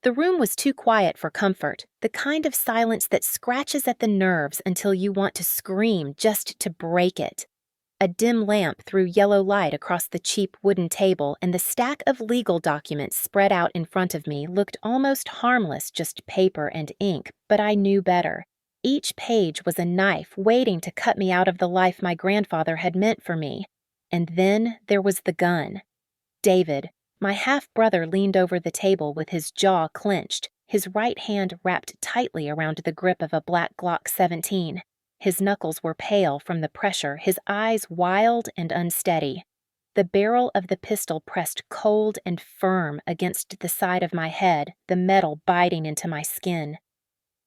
The room was too quiet for comfort, the kind of silence that scratches at the nerves until you want to scream just to break it. A dim lamp threw yellow light across the cheap wooden table, and the stack of legal documents spread out in front of me looked almost harmless, just paper and ink, but I knew better. Each page was a knife waiting to cut me out of the life my grandfather had meant for me. And then there was the gun. David, my half-brother, leaned over the table with his jaw clenched, his right hand wrapped tightly around the grip of a black Glock 17. His knuckles were pale from the pressure, his eyes wild and unsteady. The barrel of the pistol pressed cold and firm against the side of my head, the metal biting into my skin.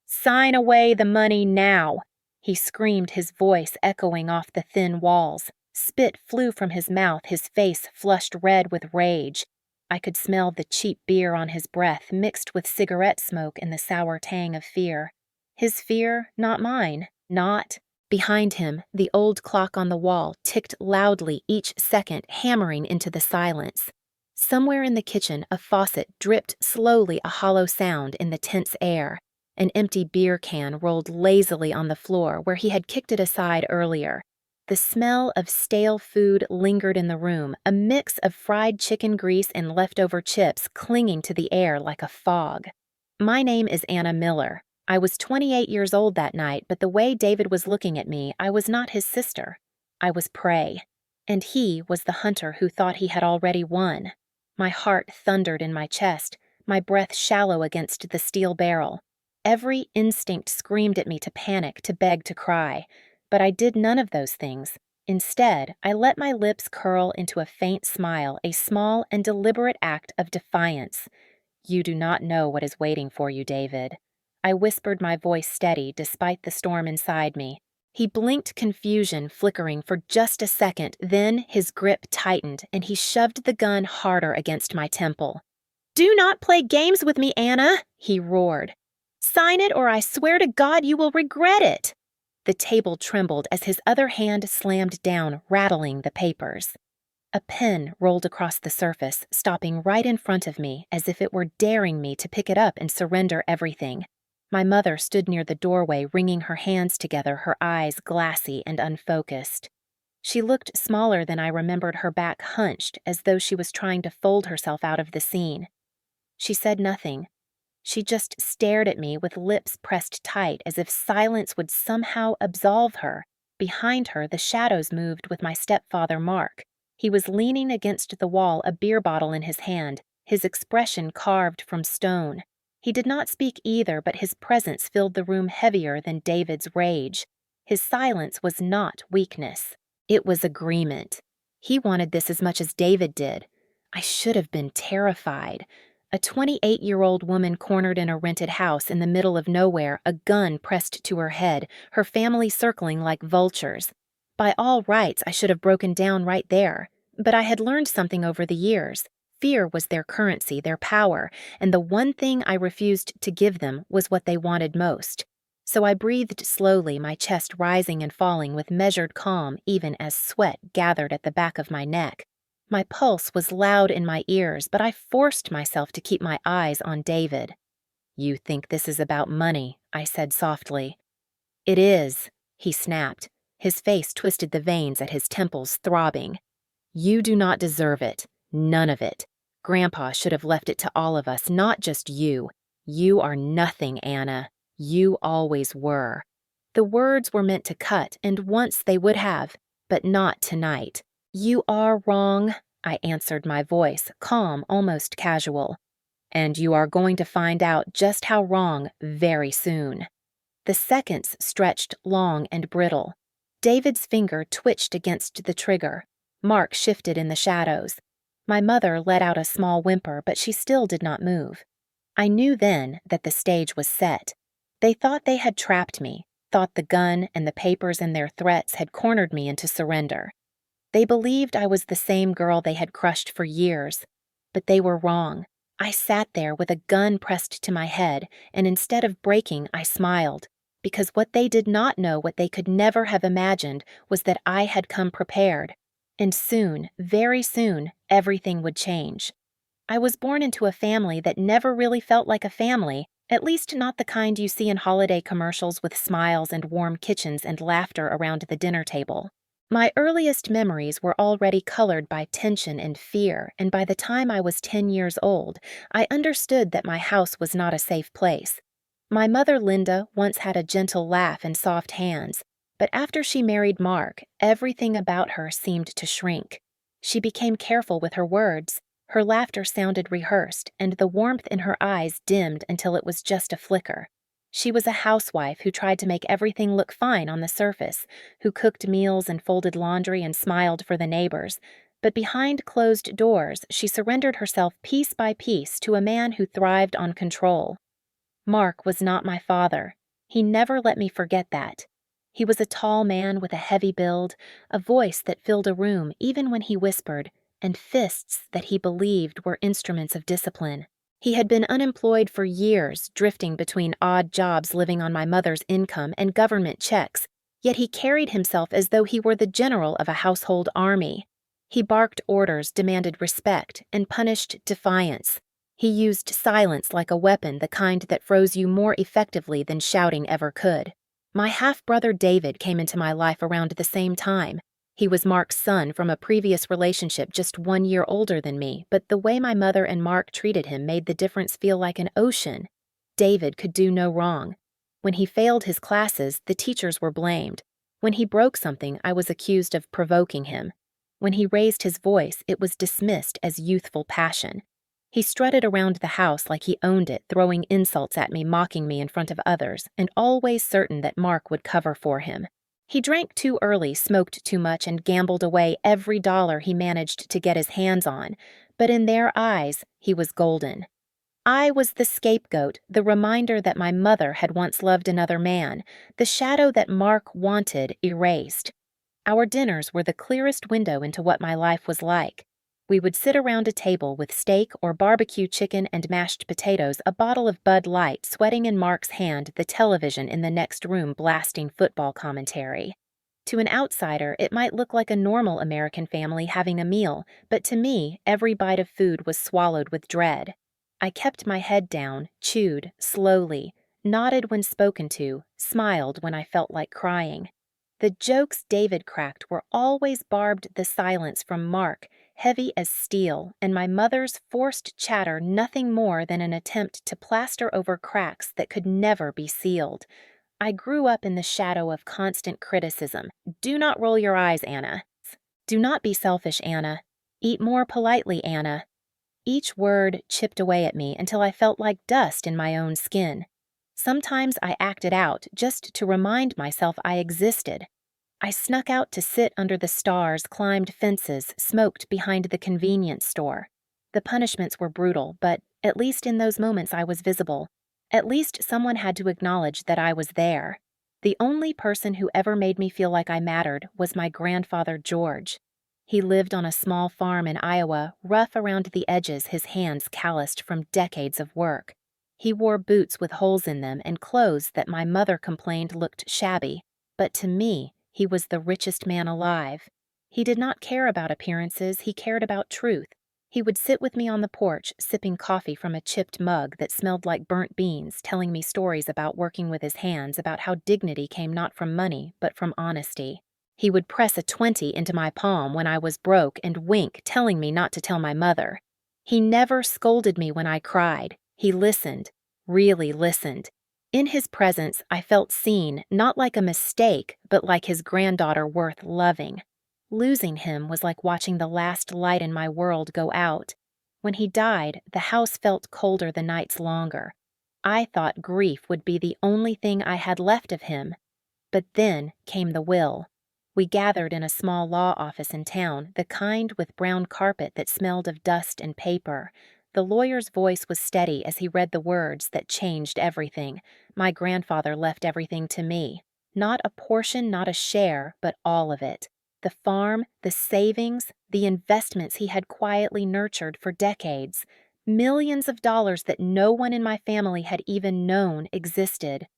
"Sign away the money now!" he screamed, his voice echoing off the thin walls. Spit flew from his mouth, his face flushed red with rage. I could smell the cheap beer on his breath mixed with cigarette smoke and the sour tang of fear. His fear, not mine. Not. Behind him, the old clock on the wall ticked loudly each second, hammering into the silence. Somewhere in the kitchen, a faucet dripped slowly, a hollow sound in the tense air. An empty beer can rolled lazily on the floor where he had kicked it aside earlier. The smell of stale food lingered in the room, a mix of fried chicken grease and leftover chips clinging to the air like a fog. My name is Anna Miller. I was 28 years old that night, but the way David was looking at me, I was not his sister. I was prey. And he was the hunter who thought he had already won. My heart thundered in my chest, my breath shallow against the steel barrel. Every instinct screamed at me to panic, to beg, to cry. But I did none of those things. Instead, I let my lips curl into a faint smile, a small and deliberate act of defiance. "You do not know what is waiting for you, David." I whispered, my voice steady despite the storm inside me. He blinked, confusion flickering for just a second, then his grip tightened and he shoved the gun harder against my temple. "Do not play games with me, Anna," he roared. "Sign it or I swear to God you will regret it." The table trembled as his other hand slammed down, rattling the papers. A pen rolled across the surface, stopping right in front of me as if it were daring me to pick it up and surrender everything. My mother stood near the doorway, wringing her hands together, her eyes glassy and unfocused. She looked smaller than I remembered, her back hunched as though she was trying to fold herself out of the scene. She said nothing. She just stared at me with lips pressed tight as if silence would somehow absolve her. Behind her, the shadows moved with my stepfather, Mark. He was leaning against the wall, a beer bottle in his hand, his expression carved from stone. He did not speak either, but his presence filled the room heavier than David's rage. His silence was not weakness. It was agreement. He wanted this as much as David did. I should have been terrified. A 28-year-old woman cornered in a rented house in the middle of nowhere, a gun pressed to her head, her family circling like vultures. By all rights, I should have broken down right there. But I had learned something over the years. Fear was their currency, their power, and the one thing I refused to give them was what they wanted most. So I breathed slowly, my chest rising and falling with measured calm even as sweat gathered at the back of my neck. My pulse was loud in my ears, but I forced myself to keep my eyes on David. "You think this is about money," I said softly. "It is," he snapped. His face twisted, the veins at his temples throbbing. "You do not deserve it. None of it. Grandpa should have left it to all of us, not just you. You are nothing, Anna. You always were." The words were meant to cut, and once they would have, but not tonight. "You are wrong," I answered, my voice calm, almost casual. "And you are going to find out just how wrong very soon." The seconds stretched long and brittle. David's finger twitched against the trigger. Mark shifted in the shadows. My mother let out a small whimper, but she still did not move. I knew then that the stage was set. They thought they had trapped me, thought the gun and the papers and their threats had cornered me into surrender. They believed I was the same girl they had crushed for years. But they were wrong. I sat there with a gun pressed to my head, and instead of breaking, I smiled. Because what they did not know, what they could never have imagined, was that I had come prepared. And soon, very soon, everything would change. I was born into a family that never really felt like a family, at least not the kind you see in holiday commercials with smiles and warm kitchens and laughter around the dinner table. My earliest memories were already colored by tension and fear, and by the time I was 10 years old, I understood that my house was not a safe place. My mother, Linda, once had a gentle laugh and soft hands, but after she married Mark, everything about her seemed to shrink. She became careful with her words. Her laughter sounded rehearsed, and the warmth in her eyes dimmed until it was just a flicker. She was a housewife who tried to make everything look fine on the surface, who cooked meals and folded laundry and smiled for the neighbors. But behind closed doors, she surrendered herself piece by piece to a man who thrived on control. Mark was not my father. He never let me forget that. He was a tall man with a heavy build, a voice that filled a room even when he whispered, and fists that he believed were instruments of discipline. He had been unemployed for years, drifting between odd jobs living on my mother's income and government checks, yet he carried himself as though he were the general of a household army. He barked orders, demanded respect, and punished defiance. He used silence like a weapon, the kind that froze you more effectively than shouting ever could. My half-brother David came into my life around the same time. He was Mark's son from a previous relationship just 1 year older than me, but the way my mother and Mark treated him made the difference feel like an ocean. David could do no wrong. When he failed his classes, the teachers were blamed. When he broke something, I was accused of provoking him. When he raised his voice, it was dismissed as youthful passion. He strutted around the house like he owned it, throwing insults at me, mocking me in front of others, and always certain that Mark would cover for him. He drank too early, smoked too much, and gambled away every dollar he managed to get his hands on, but in their eyes, he was golden. I was the scapegoat, the reminder that my mother had once loved another man, the shadow that Mark wanted erased. Our dinners were the clearest window into what my life was like. We would sit around a table with steak or barbecue chicken and mashed potatoes, a bottle of Bud Light sweating in Mark's hand, the television in the next room blasting football commentary. To an outsider, it might look like a normal American family having a meal, but to me, every bite of food was swallowed with dread. I kept my head down, chewed slowly, nodded when spoken to, smiled when I felt like crying. The jokes David cracked were always barbed the silence from Mark, heavy as steel, and my mother's forced chatter nothing more than an attempt to plaster over cracks that could never be sealed. I grew up in the shadow of constant criticism. Do not roll your eyes, Anna. Do not be selfish, Anna. Eat more politely, Anna. Each word chipped away at me until I felt like dust in my own skin. Sometimes I acted out just to remind myself I existed. I snuck out to sit under the stars, climbed fences, smoked behind the convenience store. The punishments were brutal, but at least in those moments I was visible. At least someone had to acknowledge that I was there. The only person who ever made me feel like I mattered was my grandfather, George. He lived on a small farm in Iowa, rough around the edges, his hands calloused from decades of work. He wore boots with holes in them and clothes that my mother complained looked shabby, but to me, he was the richest man alive. He did not care about appearances, he cared about truth. He would sit with me on the porch, sipping coffee from a chipped mug that smelled like burnt beans, telling me stories about working with his hands, about how dignity came not from money, but from honesty. He would press a 20 into my palm when I was broke and wink, telling me not to tell my mother. He never scolded me when I cried. He listened, really listened. In his presence, I felt seen, not like a mistake, but like his granddaughter worth loving. Losing him was like watching the last light in my world go out. When he died, the house felt colder the nights longer. I thought grief would be the only thing I had left of him. But then came the will. We gathered in a small law office in town, the kind with brown carpet that smelled of dust and paper. The lawyer's voice was steady as he read the words that changed everything. My grandfather left everything to me. Not a portion, not a share, but all of it. The farm, the savings, the investments he had quietly nurtured for decades. Millions of dollars that no one in my family had even known existed.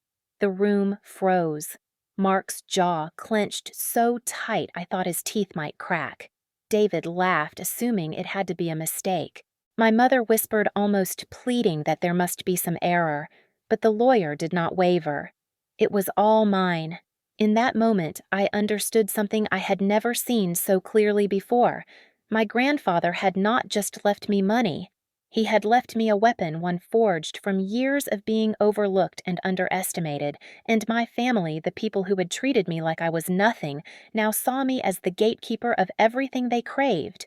The room froze. Mark's jaw clenched so tight I thought his teeth might crack. David laughed, assuming it had to be a mistake. My mother whispered, almost pleading that there must be some error, but the lawyer did not waver. It was all mine. In that moment, I understood something I had never seen so clearly before. My grandfather had not just left me money. He had left me a weapon, one forged from years of being overlooked and underestimated, and my family, the people who had treated me like I was nothing, now saw me as the gatekeeper of everything they craved.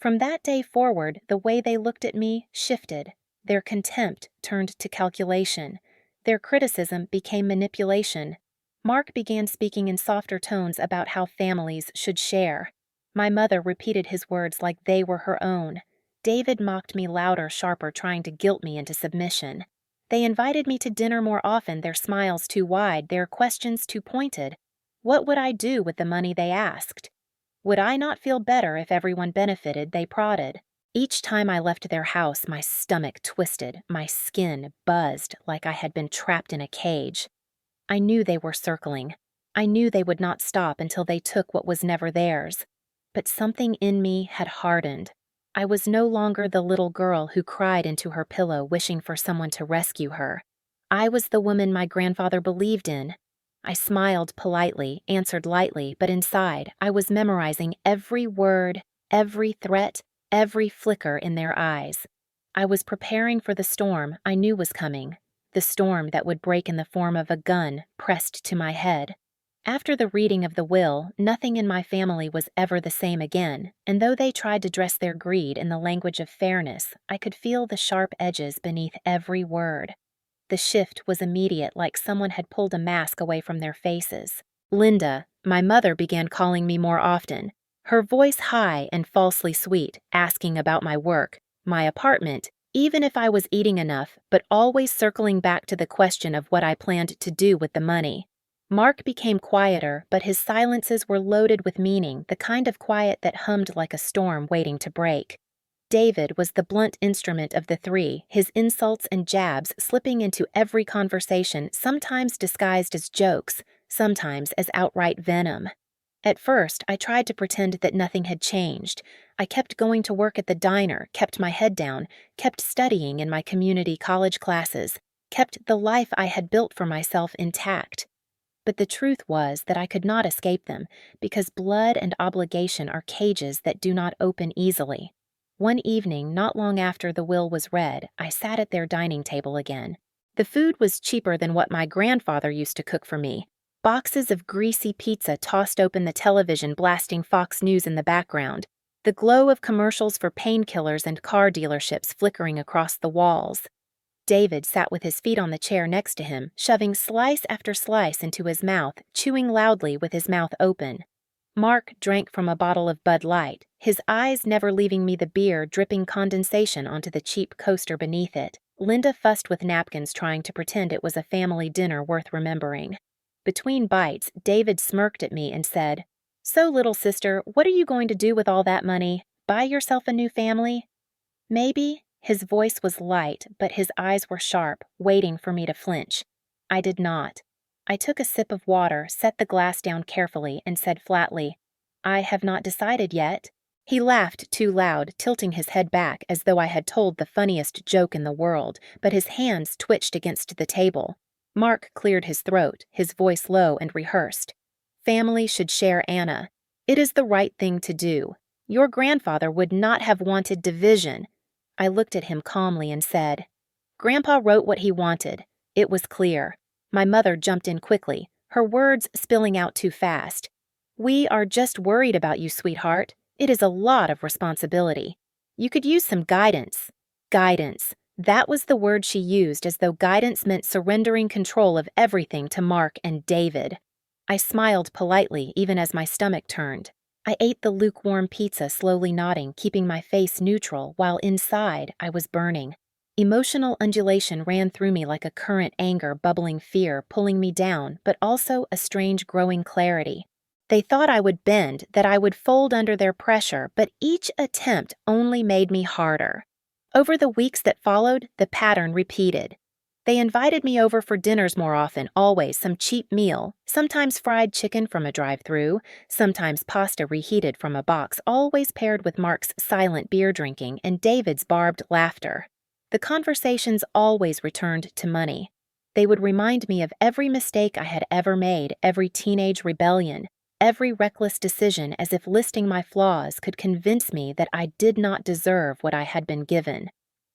From that day forward, the way they looked at me shifted. Their contempt turned to calculation. Their criticism became manipulation. Mark began speaking in softer tones about how families should share. My mother repeated his words like they were her own. David mocked me louder, sharper, trying to guilt me into submission. They invited me to dinner more often, their smiles too wide, their questions too pointed. What would I do with the money, they asked? Would I not feel better if everyone benefited, they prodded. Each time I left their house, my stomach twisted, my skin buzzed like I had been trapped in a cage. I knew they were circling. I knew they would not stop until they took what was never theirs. But something in me had hardened. I was no longer the little girl who cried into her pillow wishing for someone to rescue her. I was the woman my grandfather believed in. I smiled politely, answered lightly, but inside I was memorizing every word, every threat, every flicker in their eyes. I was preparing for the storm I knew was coming, the storm that would break in the form of a gun pressed to my head. After the reading of the will, nothing in my family was ever the same again, and though they tried to dress their greed in the language of fairness, I could feel the sharp edges beneath every word. The shift was immediate, like someone had pulled a mask away from their faces. Linda, my mother, began calling me more often, her voice high and falsely sweet, asking about my work, my apartment, even if I was eating enough, but always circling back to the question of what I planned to do with the money. Mark became quieter, but his silences were loaded with meaning, the kind of quiet that hummed like a storm waiting to break. David was the blunt instrument of the three, his insults and jabs slipping into every conversation, sometimes disguised as jokes, sometimes as outright venom. At first, I tried to pretend that nothing had changed. I kept going to work at the diner, kept my head down, kept studying in my community college classes, kept the life I had built for myself intact. But the truth was that I could not escape them, because blood and obligation are cages that do not open easily. One evening, not long after the will was read, I sat at their dining table again. The food was cheaper than what my grandfather used to cook for me. Boxes of greasy pizza tossed open the television, blasting Fox News in the background, the glow of commercials for painkillers and car dealerships flickering across the walls. David sat with his feet on the chair next to him, shoving slice after slice into his mouth, chewing loudly with his mouth open. Mark drank from a bottle of Bud Light, his eyes never leaving me, the beer dripping condensation onto the cheap coaster beneath it. Linda fussed with napkins, trying to pretend it was a family dinner worth remembering. Between bites, David smirked at me and said, "So, little sister, what are you going to do with all that money? Buy yourself a new family?" Maybe. His voice was light, but his eyes were sharp, waiting for me to flinch. I did not. I took a sip of water, set the glass down carefully, and said flatly, "I have not decided yet." He laughed too loud, tilting his head back as though I had told the funniest joke in the world, but his hands twitched against the table. Mark cleared his throat, his voice low and rehearsed. "Family should share Anna. It is the right thing to do. Your grandfather would not have wanted division." I looked at him calmly and said, "Grandpa wrote what he wanted. It was clear." My mother jumped in quickly, her words spilling out too fast. "We are just worried about you, sweetheart. It is a lot of responsibility. You could use some guidance." Guidance. That was the word she used, as though guidance meant surrendering control of everything to Mark and David. I smiled politely, even as my stomach turned. I ate the lukewarm pizza, slowly nodding, keeping my face neutral, while inside I was burning. Emotional undulation ran through me like a current, anger, bubbling fear, pulling me down, but also a strange growing clarity. They thought I would bend, that I would fold under their pressure, but each attempt only made me harder. Over the weeks that followed, the pattern repeated. They invited me over for dinners more often, always some cheap meal, sometimes fried chicken from a drive-thru, sometimes pasta reheated from a box, always paired with Mark's silent beer drinking and David's barbed laughter. The conversations always returned to money. They would remind me of every mistake I had ever made, every teenage rebellion, every reckless decision, as if listing my flaws could convince me that I did not deserve what I had been given.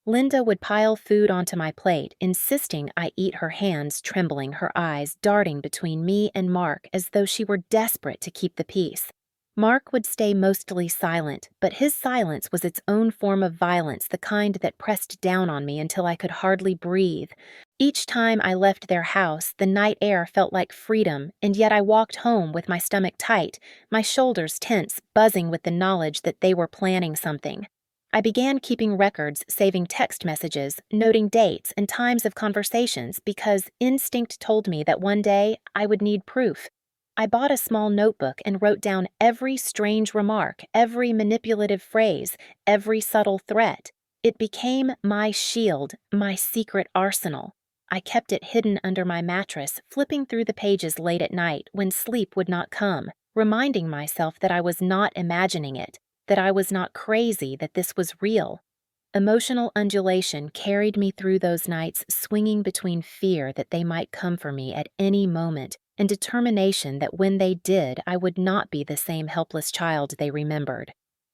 Linda would pile food onto my plate, insisting I eat, her hands trembling, her eyes darting between me and Mark as though she were desperate to keep the peace. Mark would stay mostly silent, but his silence was its own form of violence, the kind that pressed down on me until I could hardly breathe. Each time I left their house, the night air felt like freedom, and yet I walked home with my stomach tight, my shoulders tense, buzzing with the knowledge that they were planning something. I began keeping records, saving text messages, noting dates and times of conversations because instinct told me that one day I would need proof. I bought a small notebook and wrote down every strange remark, every manipulative phrase, every subtle threat. It became my shield, my secret arsenal. I kept it hidden under my mattress, flipping through the pages late at night when sleep would not come, reminding myself that I was not imagining it, that I was not crazy, that this was real. Emotional undulation carried me through those nights, swinging between fear that they might come for me at any moment and determination that when they did, I would not be the same helpless child they remembered.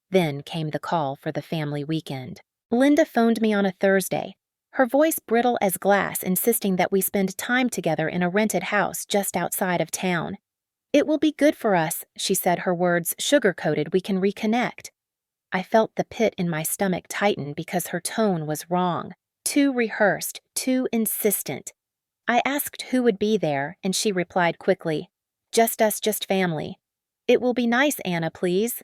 Then came the call for the family weekend. Linda phoned me on a Thursday, her voice brittle as glass, insisting that we spend time together in a rented house just outside of town. "It will be good for us," she said, her words sugar-coated. "We can reconnect." I felt the pit in my stomach tighten because her tone was wrong, too rehearsed, too insistent. I asked who would be there, and she replied quickly, "Just us, just family." "It will be nice, Anna, please."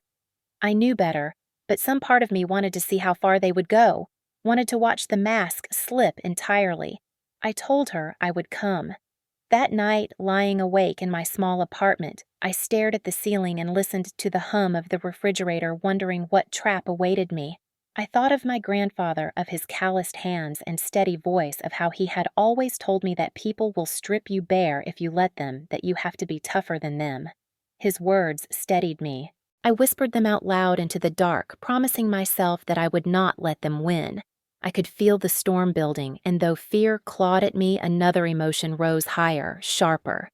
I knew better, but some part of me wanted to see how far they would go, wanted to watch the mask slip entirely. I told her I would come. That night, lying awake in my small apartment, I stared at the ceiling and listened to the hum of the refrigerator, wondering what trap awaited me. I thought of my grandfather, of his calloused hands and steady voice, of how he had always told me that people will strip you bare if you let them, that you have to be tougher than them. His words steadied me. I whispered them out loud into the dark, promising myself that I would not let them win. I could feel the storm building, and though fear clawed at me, another emotion rose higher, sharper.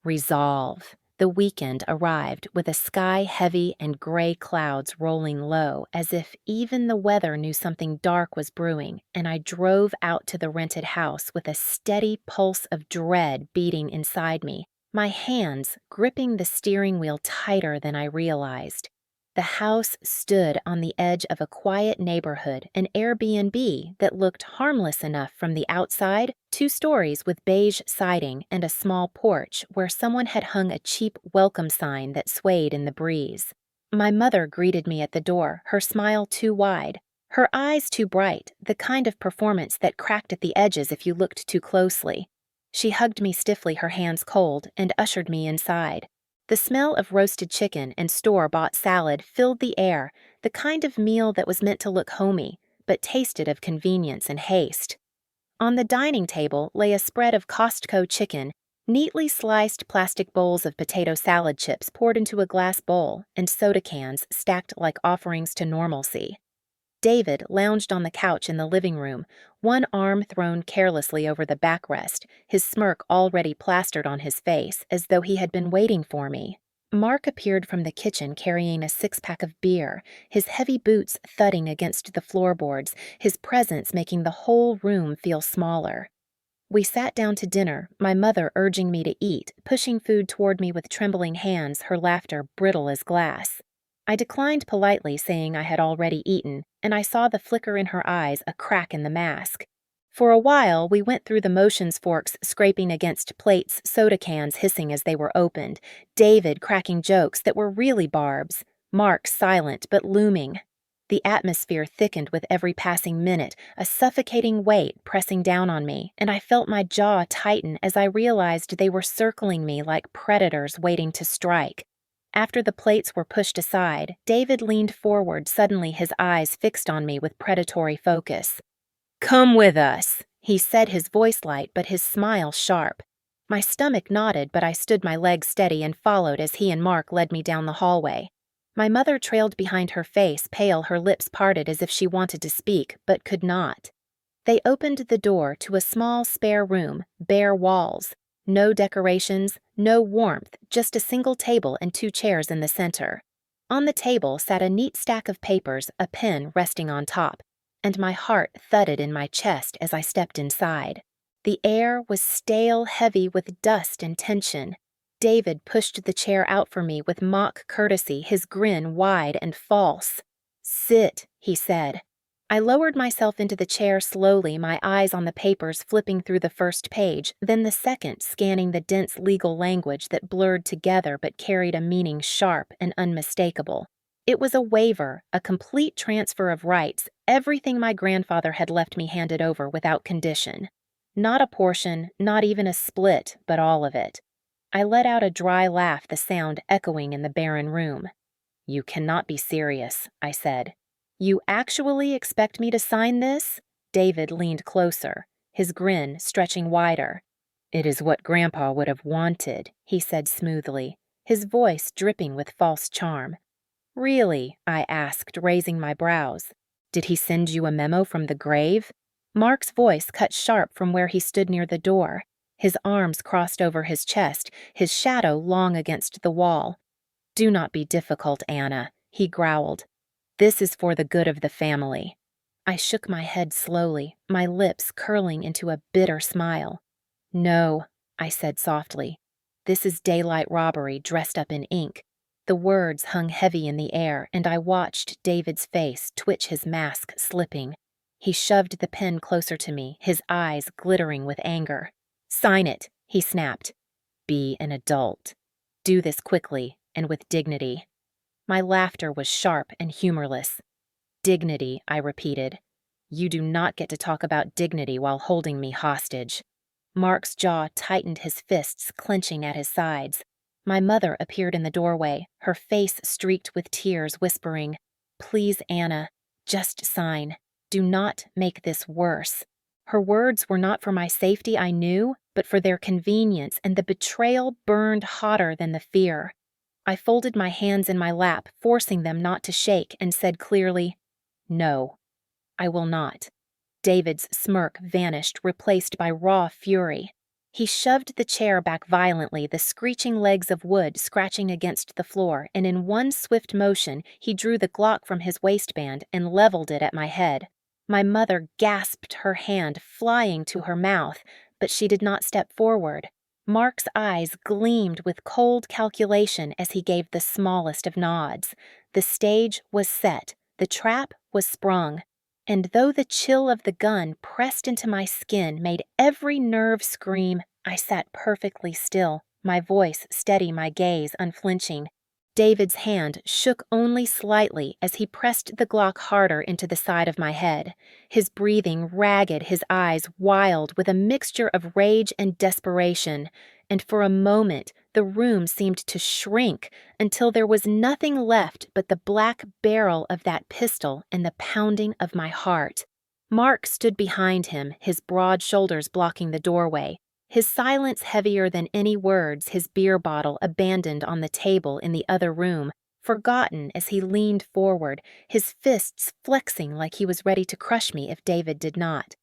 Resolve. The weekend arrived with a sky heavy and gray clouds rolling low, as if even the weather knew something dark was brewing, and I drove out to the rented house with a steady pulse of dread beating inside me, my hands gripping the steering wheel tighter than I realized. The house stood on the edge of a quiet neighborhood, an Airbnb that looked harmless enough from the outside, 2 stories with beige siding and a small porch where someone had hung a cheap welcome sign that swayed in the breeze. My mother greeted me at the door, her smile too wide, her eyes too bright, the kind of performance that cracked at the edges if you looked too closely. She hugged me stiffly, her hands cold, and ushered me inside. The smell of roasted chicken and store-bought salad filled the air, the kind of meal that was meant to look homey, but tasted of convenience and haste. On the dining table lay a spread of Costco chicken, neatly sliced plastic bowls of potato salad chips poured into a glass bowl, and soda cans stacked like offerings to normalcy. David lounged on the couch in the living room, one arm thrown carelessly over the backrest, his smirk already plastered on his face, as though he had been waiting for me. Mark appeared from the kitchen carrying a 6-pack of beer, his heavy boots thudding against the floorboards, his presence making the whole room feel smaller. We sat down to dinner, my mother urging me to eat, pushing food toward me with trembling hands, her laughter brittle as glass. I declined politely, saying I had already eaten, and I saw the flicker in her eyes, a crack in the mask. For a while, we went through the motions, forks scraping against plates, soda cans hissing as they were opened, David cracking jokes that were really barbs, Mark silent but looming. The atmosphere thickened with every passing minute, a suffocating weight pressing down on me, and I felt my jaw tighten as I realized they were circling me like predators waiting to strike. After the plates were pushed aside, David leaned forward, suddenly his eyes fixed on me with predatory focus. "Come with us," He said, his voice light but his smile sharp. My stomach nodded, but I stood my legs steady and followed as he and Mark led me down the hallway. My mother trailed behind, her face pale, her lips parted as if she wanted to speak, but could not. They opened the door to a small spare room, bare walls. No decorations, no warmth, just a single table and 2 chairs in the center. On the table sat a neat stack of papers, a pen resting on top, and my heart thudded in my chest as I stepped inside. The air was stale, heavy with dust and tension. David pushed the chair out for me with mock courtesy, his grin wide and false. "Sit," he said. I lowered myself into the chair slowly, my eyes on the papers flipping through the first page, then the second, scanning the dense legal language that blurred together but carried a meaning sharp and unmistakable. It was a waiver, a complete transfer of rights, everything my grandfather had left me handed over without condition. Not a portion, not even a split, but all of it. I let out a dry laugh, the sound echoing in the barren room. "You cannot be serious," I said. "You actually expect me to sign this?" David leaned closer, his grin stretching wider. "It is what Grandpa would have wanted," he said smoothly, his voice dripping with false charm. "Really?" I asked, raising my brows. "Did he send you a memo from the grave?" Mark's voice cut sharp from where he stood near the door, his arms crossed over his chest, his shadow long against the wall. "Do not be difficult, Anna," he growled. "This is for the good of the family." I shook my head slowly, my lips curling into a bitter smile. "No," I said softly. "This is daylight robbery dressed up in ink." The words hung heavy in the air, and I watched David's face twitch, his mask slipping. He shoved the pen closer to me, his eyes glittering with anger. "Sign it," he snapped. "Be an adult. Do this quickly and with dignity." My laughter was sharp and humorless. "Dignity," I repeated. "You do not get to talk about dignity while holding me hostage." Mark's jaw tightened, his fists clenching at his sides. My mother appeared in the doorway, her face streaked with tears, whispering, "Please, Anna, just sign. Do not make this worse." Her words were not for my safety, I knew, but for their convenience, and the betrayal burned hotter than the fear. I folded my hands in my lap, forcing them not to shake, and said clearly, "No, I will not." David's smirk vanished, replaced by raw fury. He shoved the chair back violently, the screeching legs of wood scratching against the floor, and in one swift motion, he drew the Glock from his waistband and leveled it at my head. My mother gasped, her hand flying to her mouth, but she did not step forward. Mark's eyes gleamed with cold calculation as he gave the smallest of nods. The stage was set, the trap was sprung, and though the chill of the gun pressed into my skin, made every nerve scream, I sat perfectly still, my voice steady, my gaze unflinching. David's hand shook only slightly as he pressed the Glock harder into the side of my head, his breathing ragged, his eyes wild with a mixture of rage and desperation, and for a moment the room seemed to shrink until there was nothing left but the black barrel of that pistol and the pounding of my heart. Mark stood behind him, his broad shoulders blocking the doorway, his silence heavier than any words, his beer bottle abandoned on the table in the other room, forgotten as he leaned forward, his fists flexing like he was ready to crush me if David did not.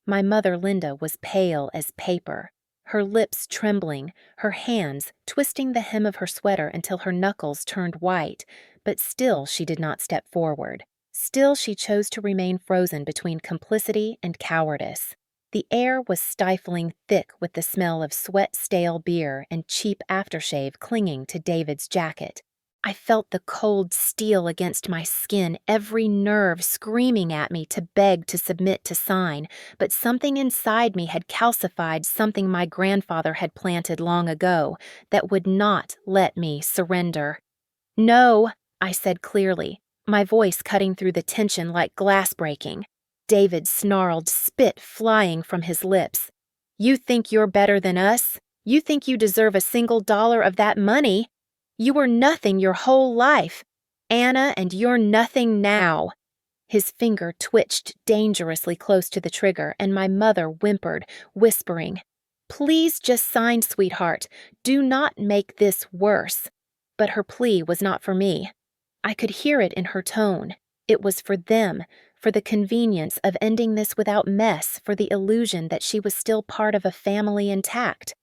My mother Linda was pale as paper, her lips trembling, her hands twisting the hem of her sweater until her knuckles turned white, but still she did not step forward. Still she chose to remain frozen between complicity and cowardice. The air was stifling thick with the smell of sweat-stale beer and cheap aftershave clinging to David's jacket. I felt the cold steel against my skin, every nerve screaming at me to beg to submit to sign, but something inside me had calcified something my grandfather had planted long ago that would not let me surrender. "No," I said clearly, my voice cutting through the tension like glass breaking. David snarled, spit flying from his lips. "You think you're better than us? You think you deserve a single dollar of that money? You were nothing your whole life, Anna, and you're nothing now." His finger twitched dangerously close to the trigger, and my mother whimpered, whispering, "Please just sign, sweetheart. Do not make this worse." But her plea was not for me. I could hear it in her tone. It was for them, for the convenience of ending this without mess, for the illusion that she was still part of a family intact.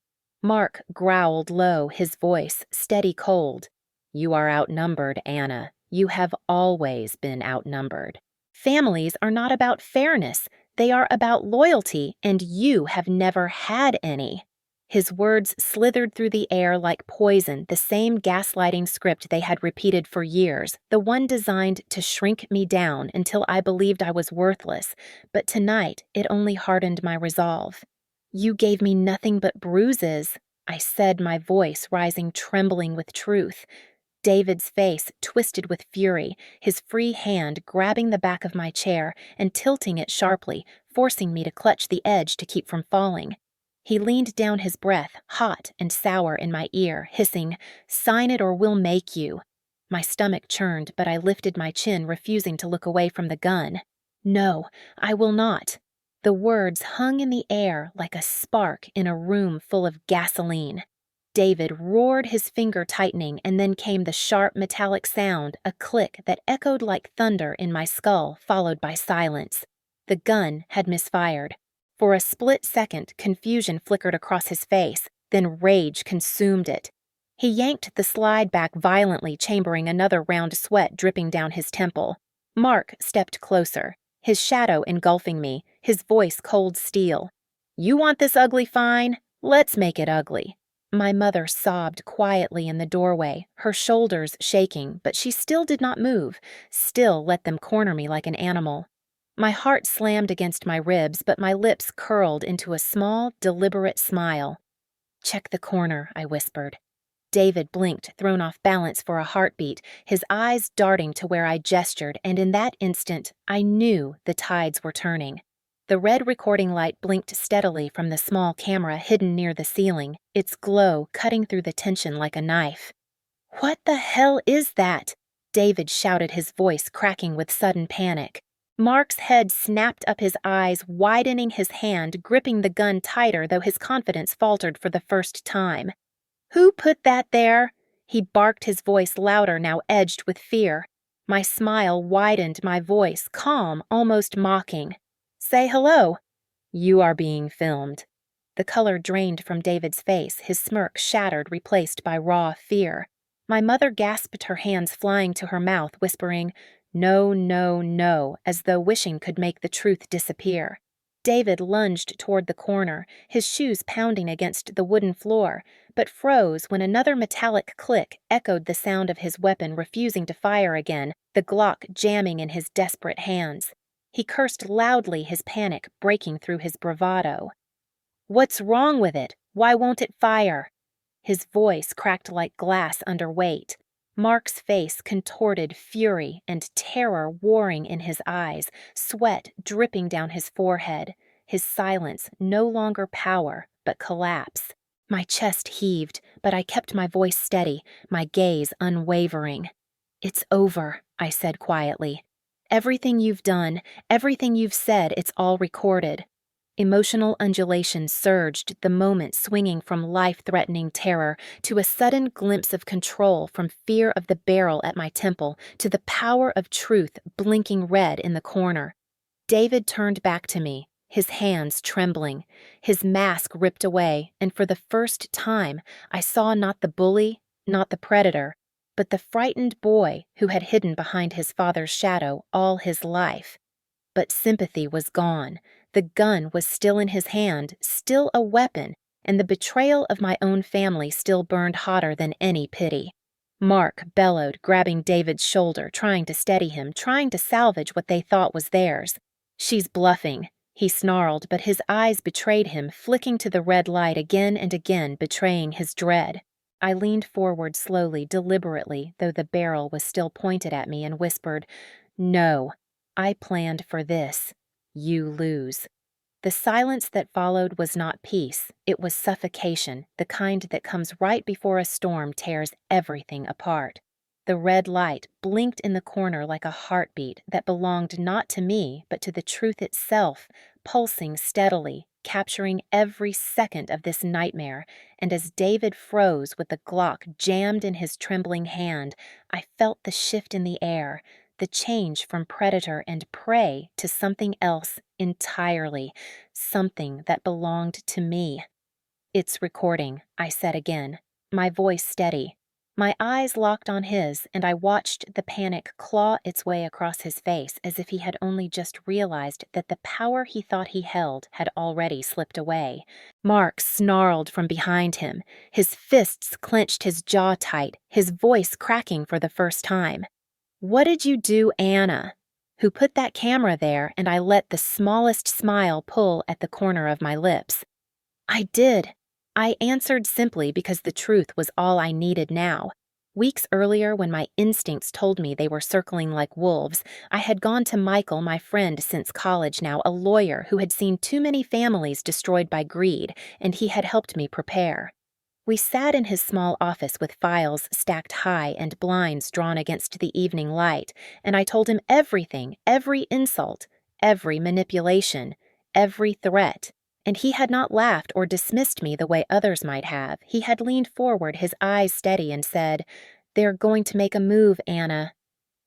Mark growled low, his voice steady cold. "You are outnumbered, Anna. You have always been outnumbered. Families are not about fairness. They are about loyalty, and you have never had any." His words slithered through the air like poison, the same gaslighting script they had repeated for years, the one designed to shrink me down until I believed I was worthless, but tonight it only hardened my resolve. "You gave me nothing but bruises," I said, my voice rising trembling with truth. David's face twisted with fury, his free hand grabbing the back of my chair and tilting it sharply, forcing me to clutch the edge to keep from falling. He leaned down, his breath hot and sour in my ear, hissing, "Sign it or we'll make you." My stomach churned, but I lifted my chin, refusing to look away from the gun. "No, I will not." The words hung in the air like a spark in a room full of gasoline. David roared, his finger tightening, and then came the sharp metallic sound, a click that echoed like thunder in my skull, followed by silence. The gun had misfired. For a split second, confusion flickered across his face, then rage consumed it. He yanked the slide back violently, chambering another round, sweat dripping down his temple. Mark stepped closer, his shadow engulfing me, his voice cold steel. "You want this ugly fine? Let's make it ugly." My mother sobbed quietly in the doorway, her shoulders shaking, but she still did not move, still let them corner me like an animal. My heart slammed against my ribs, but my lips curled into a small, deliberate smile. "Check the corner," I whispered. David blinked, thrown off balance for a heartbeat, his eyes darting to where I gestured, and in that instant, I knew the tides were turning. The red recording light blinked steadily from the small camera hidden near the ceiling, its glow cutting through the tension like a knife. "What the hell is that?" David shouted, his voice cracking with sudden panic. Mark's head snapped up, his eyes widening, his hand gripping the gun tighter, though his confidence faltered for the first time. "Who put that there?" He barked, his voice louder, now edged with fear. My smile widened, my voice calm, almost mocking. "Say hello." "You are being filmed." The color drained from David's face, his smirk shattered, replaced by raw fear. My mother gasped, her hands flying to her mouth, whispering, "No, no, no," as though wishing could make the truth disappear. David lunged toward the corner, his shoes pounding against the wooden floor, but froze when another metallic click echoed the sound of his weapon refusing to fire again, the Glock jamming in his desperate hands. He cursed loudly, his panic breaking through his bravado. "What's wrong with it? Why won't it fire?" His voice cracked like glass under weight. Mark's face contorted, fury and terror warring in his eyes, sweat dripping down his forehead, his silence no longer power, but collapse. My chest heaved, but I kept my voice steady, my gaze unwavering. "It's over," I said quietly. "Everything you've done, everything you've said, it's all recorded." Emotional undulations surged, the moment swinging from life-threatening terror to a sudden glimpse of control, from fear of the barrel at my temple to the power of truth blinking red in the corner. David turned back to me, his hands trembling, his mask ripped away, and for the first time I saw not the bully, not the predator, but the frightened boy who had hidden behind his father's shadow all his life. But sympathy was gone. The gun was still in his hand, still a weapon, and the betrayal of my own family still burned hotter than any pity. Mark bellowed, grabbing David's shoulder, trying to steady him, trying to salvage what they thought was theirs. "She's bluffing," he snarled, but his eyes betrayed him, flicking to the red light again and again, betraying his dread. I leaned forward slowly, deliberately, though the barrel was still pointed at me, and whispered, "No, I planned for this. You lose." The silence that followed was not peace, it was suffocation, the kind that comes right before a storm tears everything apart. The red light blinked in the corner like a heartbeat that belonged not to me but to the truth itself, pulsing steadily, capturing every second of this nightmare, and as David froze with the Glock jammed in his trembling hand, I felt the shift in the air, the change from predator and prey to something else entirely, something that belonged to me. "It's recording," I said again, my voice steady. My eyes locked on his, and I watched the panic claw its way across his face as if he had only just realized that the power he thought he held had already slipped away. Mark snarled from behind him. His fists clenched his jaw tight, his voice cracking for the first time. "What did you do, Anna?" "Who put that camera there?" And I let the smallest smile pull at the corner of my lips. "I did." I answered simply because the truth was all I needed now. Weeks earlier, when my instincts told me they were circling like wolves, I had gone to Michael, my friend since college now, a lawyer who had seen too many families destroyed by greed, and he had helped me prepare. We sat in his small office with files stacked high and blinds drawn against the evening light, and I told him everything, every insult, every manipulation, every threat. And he had not laughed or dismissed me the way others might have. He had leaned forward, his eyes steady, and said, "They're going to make a move, Anna.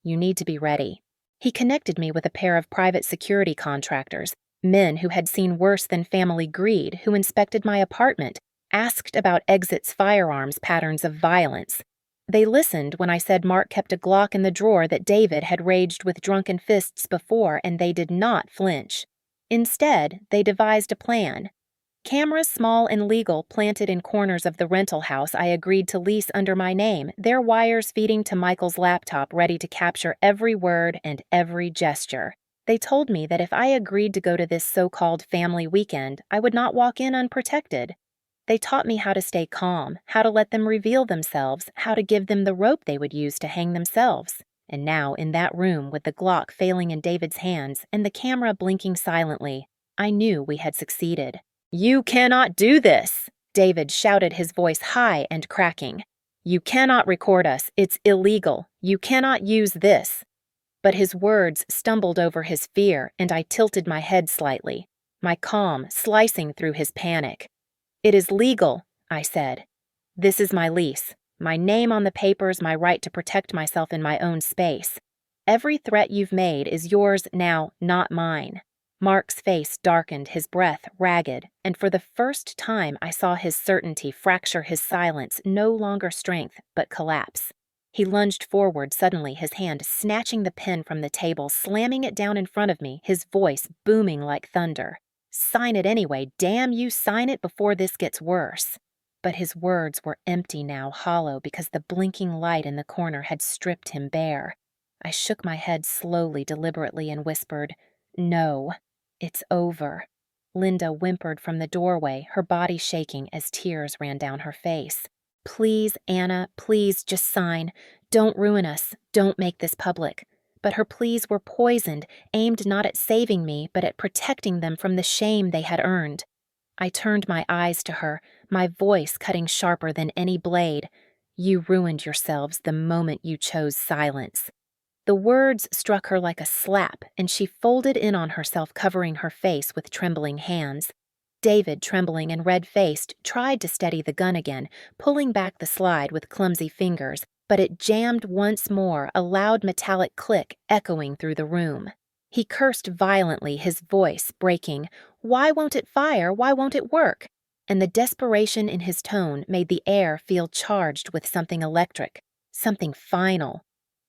You need to be ready." He connected me with a pair of private security contractors, men who had seen worse than family greed, who inspected my apartment, asked about exits, firearms, patterns of violence. They listened when I said Mark kept a Glock in the drawer that David had raged with drunken fists before, and they did not flinch. Instead, they devised a plan. Cameras small and legal planted in corners of the rental house I agreed to lease under my name, their wires feeding to Michael's laptop ready to capture every word and every gesture. They told me that if I agreed to go to this so-called family weekend, I would not walk in unprotected. They taught me how to stay calm, how to let them reveal themselves, how to give them the rope they would use to hang themselves. And now, in that room, with the Glock failing in David's hands and the camera blinking silently, I knew we had succeeded. "You cannot do this!" David shouted, his voice high and cracking. "You cannot record us. It's illegal. You cannot use this." But his words stumbled over his fear, and I tilted my head slightly, my calm slicing through his panic. "It is legal," I said. "This is my lease. My name on the papers, my right to protect myself in my own space. Every threat you've made is yours now, not mine." Mark's face darkened, his breath ragged, and for the first time I saw his certainty fracture his silence, no longer strength, but collapse. He lunged forward suddenly, his hand snatching the pen from the table, slamming it down in front of me, his voice booming like thunder. "Sign it anyway, damn you, sign it before this gets worse." But his words were empty now, hollow, because the blinking light in the corner had stripped him bare. I shook my head slowly, deliberately, and whispered, "No, it's over." Linda whimpered from the doorway, her body shaking as tears ran down her face. "Please, Anna, please, just sign. Don't ruin us. Don't make this public." But her pleas were poisoned, aimed not at saving me, but at protecting them from the shame they had earned. I turned my eyes to her, my voice cutting sharper than any blade. "You ruined yourselves the moment you chose silence." The words struck her like a slap, and she folded in on herself, covering her face with trembling hands. David, trembling and red-faced, tried to steady the gun again, pulling back the slide with clumsy fingers, but it jammed once more, a loud metallic click echoing through the room. He cursed violently, his voice breaking. Why won't it fire? Why won't it work? And the desperation in his tone made the air feel charged with something electric, something final.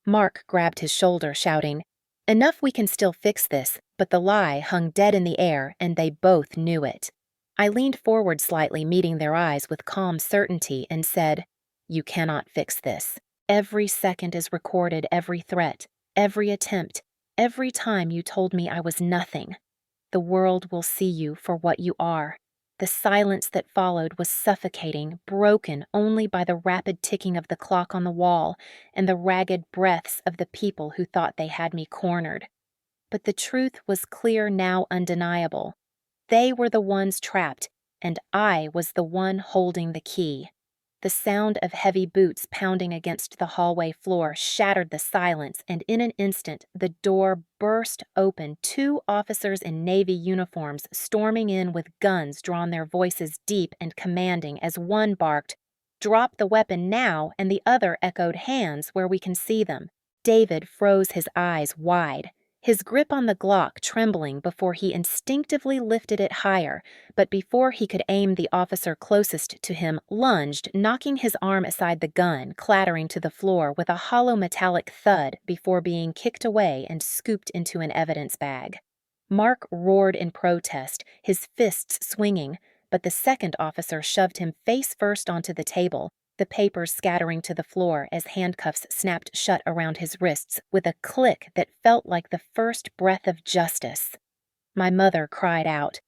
Mark grabbed his shoulder, shouting, "Enough, we can still fix this," but the lie hung dead in the air, and they both knew it. I leaned forward slightly, meeting their eyes with calm certainty, and said, "You cannot fix this. Every second is recorded, every threat, every attempt, every time you told me I was nothing. The world will see you for what you are." The silence that followed was suffocating, broken only by the rapid ticking of the clock on the wall and the ragged breaths of the people who thought they had me cornered. But the truth was clear now, undeniable. They were the ones trapped, and I was the one holding the key. The sound of heavy boots pounding against the hallway floor shattered the silence, and in an instant, the door burst open, 2 officers in Navy uniforms storming in with guns drawn, their voices deep and commanding as one barked, "Drop the weapon now," and the other echoed, "Hands where we can see them." David froze his eyes wide, his grip on the Glock trembling before he instinctively lifted it higher, but before he could aim, the officer closest to him lunged, knocking his arm aside, the gun clattering to the floor with a hollow metallic thud before being kicked away and scooped into an evidence bag. Mark roared in protest, his fists swinging, but the second officer shoved him face first onto the table, the papers scattering to the floor as handcuffs snapped shut around his wrists with a click that felt like the first breath of justice. My mother cried out,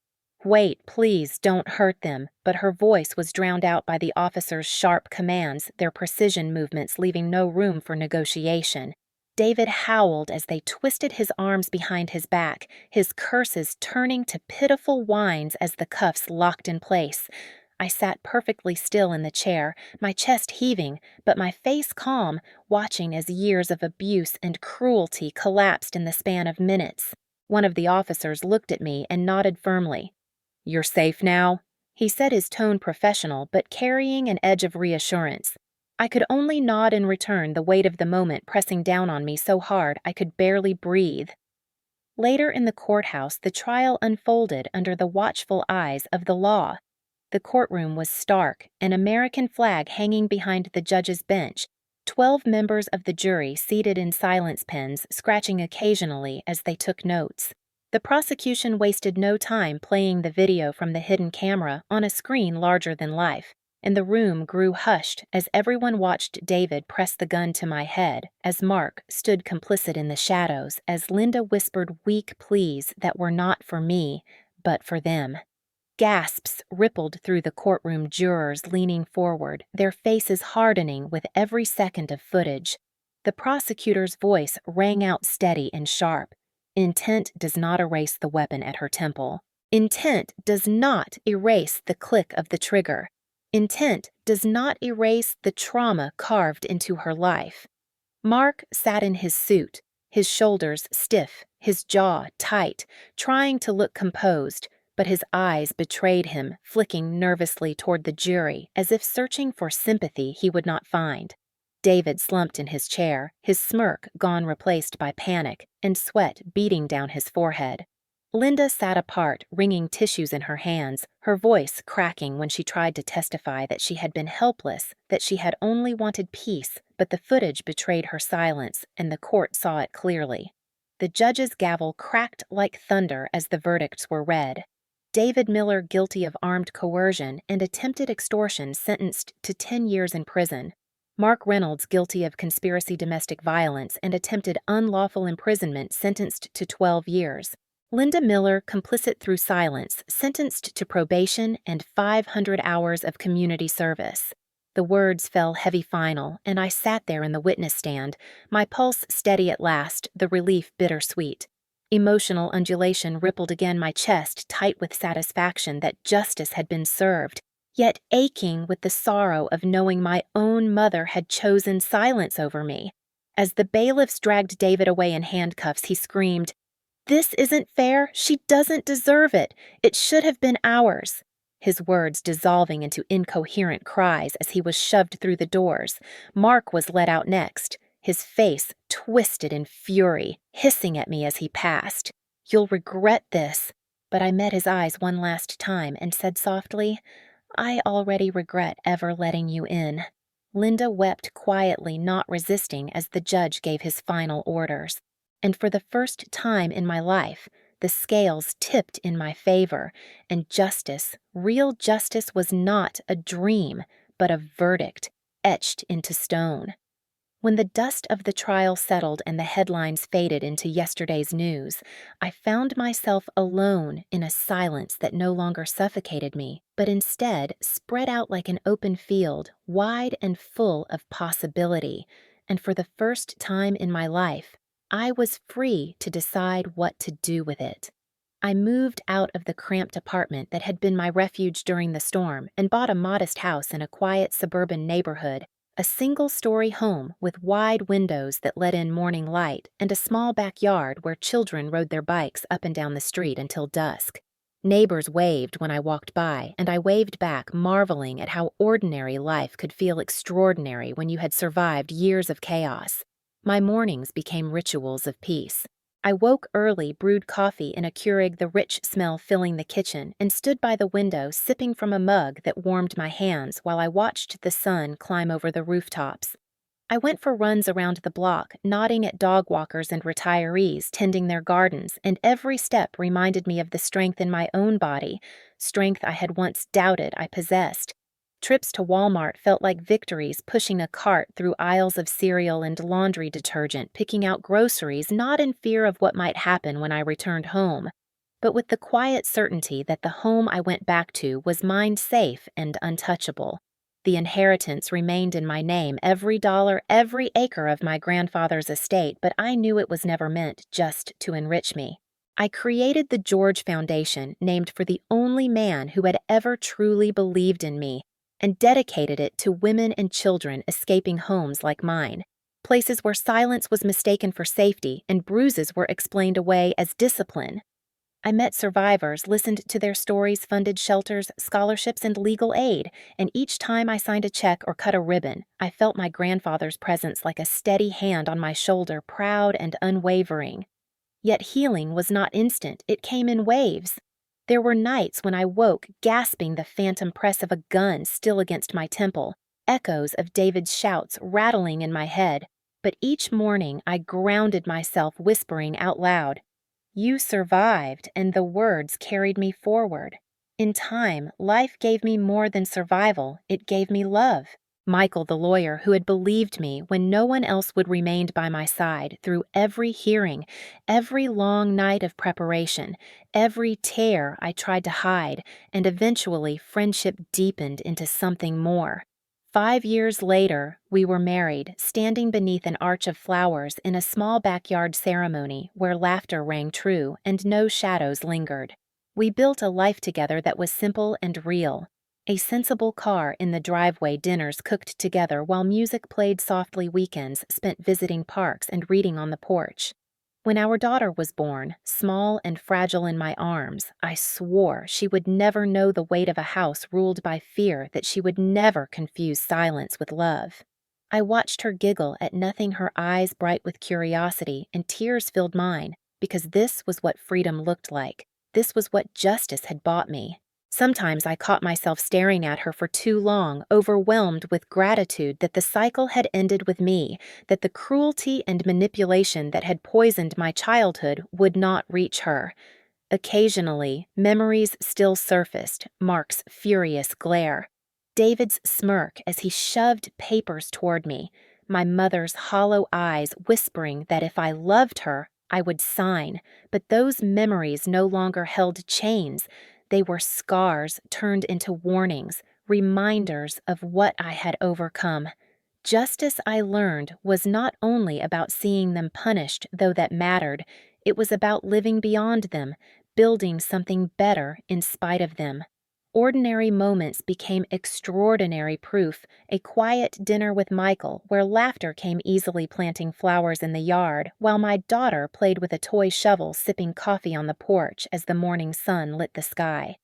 "Wait, please, don't hurt them," but her voice was drowned out by the officers' sharp commands, their precision movements leaving no room for negotiation. David howled as they twisted his arms behind his back, his curses turning to pitiful whines as the cuffs locked in place. I sat perfectly still in the chair, my chest heaving, but my face calm, watching as years of abuse and cruelty collapsed in the span of minutes. One of the officers looked at me and nodded firmly. "You're safe now?" He said, his tone professional, but carrying an edge of reassurance. I could only nod in return, the weight of the moment pressing down on me so hard I could barely breathe. Later in the courthouse, the trial unfolded under the watchful eyes of the law. The courtroom was stark, an American flag hanging behind the judge's bench, 12 members of the jury seated in silence pens, scratching occasionally as they took notes. The prosecution wasted no time playing the video from the hidden camera on a screen larger than life, and the room grew hushed as everyone watched David press the gun to my head, as Mark stood complicit in the shadows, as Linda whispered weak pleas that were not for me, but for them. Gasps rippled through the courtroom, jurors leaning forward, their faces hardening with every second of footage. The prosecutor's voice rang out steady and sharp. Intent does not erase the weapon at her temple. Intent does not erase the click of the trigger. Intent does not erase the trauma carved into her life. Mark sat in his suit, his shoulders stiff, his jaw tight, trying to look composed, but his eyes betrayed him, flicking nervously toward the jury, as if searching for sympathy he would not find. David slumped in his chair, his smirk gone replaced by panic, and sweat beading down his forehead. Linda sat apart, wringing tissues in her hands, her voice cracking when she tried to testify that she had been helpless, that she had only wanted peace, but the footage betrayed her silence, and the court saw it clearly. The judge's gavel cracked like thunder as the verdicts were read. David Miller guilty of armed coercion and attempted extortion, sentenced to 10 years in prison. Mark Reynolds guilty of conspiracy domestic violence and attempted unlawful imprisonment, sentenced to 12 years. Linda Miller, complicit through silence, sentenced to probation and 500 hours of community service. The words fell heavy final, and I sat there in the witness stand, my pulse steady at last, the relief bittersweet. Emotional undulation rippled again my chest, tight with satisfaction that justice had been served, yet aching with the sorrow of knowing my own mother had chosen silence over me. As the bailiffs dragged David away in handcuffs, he screamed, "This isn't fair. She doesn't deserve it. It should have been ours." His words dissolving into incoherent cries as he was shoved through the doors. Mark was let out next, his face twisted in fury, hissing at me as he passed. "You'll regret this." But I met his eyes one last time and said softly, "I already regret ever letting you in." Linda wept quietly, not resisting, as the judge gave his final orders. And for the first time in my life, the scales tipped in my favor, and justice, real justice, was not a dream, but a verdict, etched into stone. When the dust of the trial settled and the headlines faded into yesterday's news, I found myself alone in a silence that no longer suffocated me, but instead spread out like an open field, wide and full of possibility, and for the first time in my life, I was free to decide what to do with it. I moved out of the cramped apartment that had been my refuge during the storm and bought a modest house in a quiet suburban neighborhood, a single-story home with wide windows that let in morning light and a small backyard where children rode their bikes up and down the street until dusk. Neighbors waved when I walked by, and I waved back, marveling at how ordinary life could feel extraordinary when you had survived years of chaos. My mornings became rituals of peace. I woke early, brewed coffee in a Keurig, the rich smell filling the kitchen, and stood by the window sipping from a mug that warmed my hands while I watched the sun climb over the rooftops. I went for runs around the block, nodding at dog walkers and retirees tending their gardens, and every step reminded me of the strength in my own body, strength I had once doubted I possessed. Trips to Walmart felt like victories, pushing a cart through aisles of cereal and laundry detergent, picking out groceries not in fear of what might happen when I returned home, but with the quiet certainty that the home I went back to was mine, safe and untouchable. The inheritance remained in my name, every dollar, every acre of my grandfather's estate, but I knew it was never meant just to enrich me. I created the George Foundation, named for the only man who had ever truly believed in me, and dedicated it to women and children escaping homes like mine, places where silence was mistaken for safety and bruises were explained away as discipline. I met survivors, listened to their stories, funded shelters, scholarships, and legal aid, and each time I signed a check or cut a ribbon, I felt my grandfather's presence like a steady hand on my shoulder, proud and unwavering. Yet healing was not instant, it came in waves. There were nights when I woke, gasping, the phantom press of a gun still against my temple, echoes of David's shouts rattling in my head, but each morning I grounded myself, whispering out loud, "You survived," and the words carried me forward. In time, life gave me more than survival, it gave me love. Michael, the lawyer, who had believed me when no one else would remain by my side through every hearing, every long night of preparation, every tear I tried to hide, and eventually friendship deepened into something more. 5 years later, we were married, standing beneath an arch of flowers in a small backyard ceremony where laughter rang true and no shadows lingered. We built a life together that was simple and real. A sensible car in the driveway, dinners cooked together while music played softly, weekends spent visiting parks and reading on the porch. When our daughter was born, small and fragile in my arms, I swore she would never know the weight of a house ruled by fear, that she would never confuse silence with love. I watched her giggle at nothing, her eyes bright with curiosity, and tears filled mine, because this was what freedom looked like. This was what justice had bought me. Sometimes I caught myself staring at her for too long, overwhelmed with gratitude that the cycle had ended with me, that the cruelty and manipulation that had poisoned my childhood would not reach her. Occasionally, memories still surfaced, Mark's furious glare, David's smirk as he shoved papers toward me, my mother's hollow eyes whispering that if I loved her, I would sign, but those memories no longer held chains. They were scars turned into warnings, reminders of what I had overcome. Justice, I learned, was not only about seeing them punished, though that mattered. It was about living beyond them, building something better in spite of them. Ordinary moments became extraordinary proof, a quiet dinner with Michael where laughter came easily, planting flowers in the yard, while my daughter played with a toy shovel, sipping coffee on the porch as the morning sun lit the sky.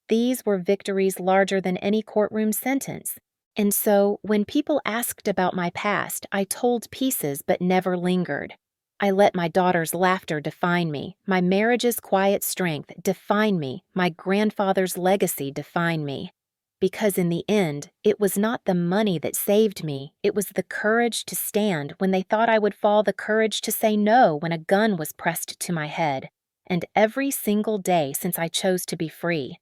These were victories larger than any courtroom sentence. And so, when people asked about my past, I told pieces but never lingered. I let my daughter's laughter define me, my marriage's quiet strength define me, my grandfather's legacy define me. Because in the end, it was not the money that saved me, it was the courage to stand when they thought I would fall, the courage to say no when a gun was pressed to my head. And every single day since I chose to be free,